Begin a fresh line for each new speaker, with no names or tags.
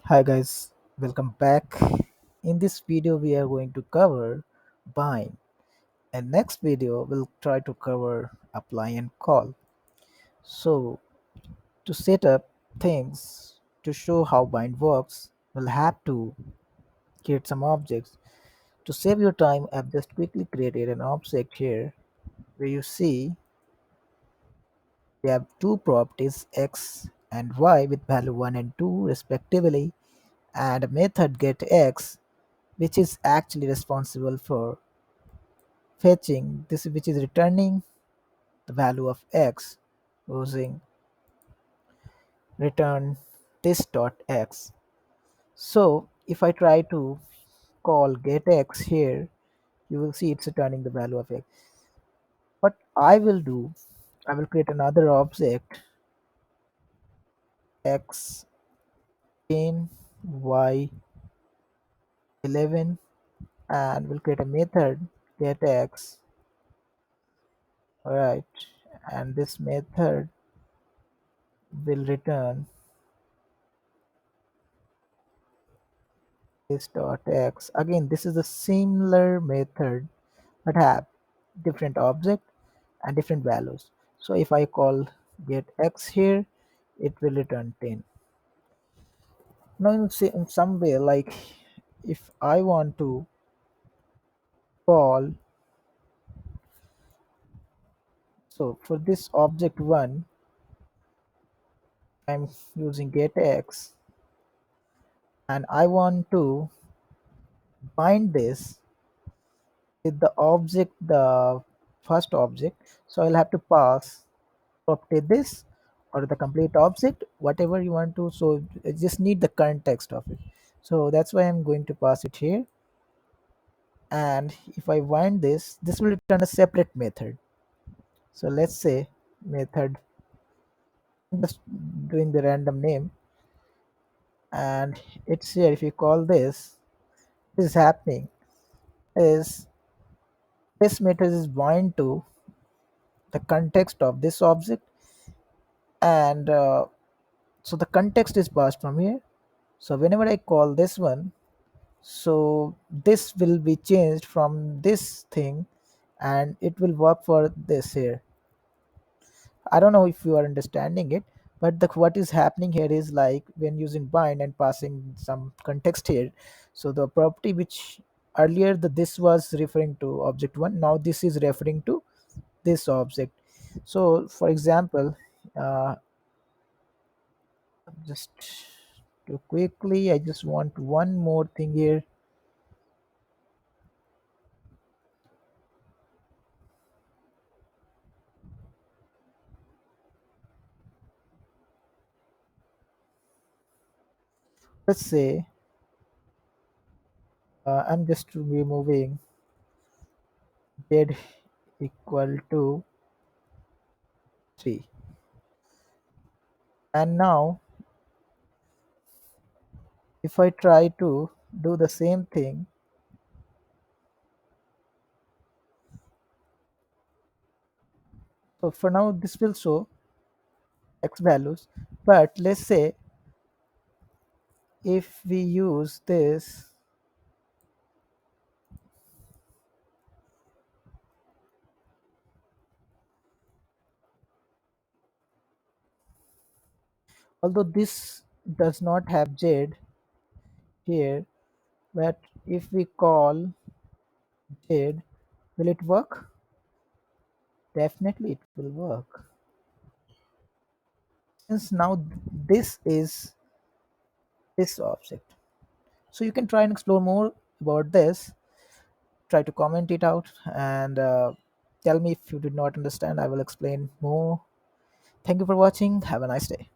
Hi guys, welcome back. In this video we are going to cover bind, and next video we'll try to cover apply and call. So to set up things to show how bind works, we'll have to create some objects. To save your time, I've just quickly created an object here where you see we have two properties x and y with value 1 and 2 respectively, and a method getX, which is actually responsible for fetching this, which is returning the value of x using return this dot x. So if I try to call getX here, you will see it's returning the value of x. What I will do, I will create another object x in y 11, and we'll create a method getX. All right, and this method will return this dot x. Again, this is a similar method but have different object and different values. So if I call get x here, it will return 10. Now in some way, like if I want to call, so for this object 1, I'm using get x, and I want to bind this with the object, the first object. So I'll have to pass property this or the complete object, whatever you want to. So I just need the context of it. So that's why I'm going to pass it here. And if I wind this will return a separate method. So let's say method, just doing the random name, and it's here. If you call this is happening is this method is bind to the context of this object, and so the context is passed from here. So whenever I call this one, so this will be changed from this thing, and it will work for this here. I don't know if you are understanding it, but what is happening here is like when using bind and passing some context here, so the property which earlier this was referring to object 1, now this is referring to this object. So for example, uh, just to quickly, I just want one more thing here. Let's say I'm just removing z equal to 3, and now if I try to do the same thing, so for now this will show x values, but let's say if we use this, although this does not have z here, but if we call z, will it work? Definitely it will work, since now this is this object. So you can try and explore more about this, try to comment it out, and tell me if you did not understand. I will explain more. Thank you for watching. Have a nice day.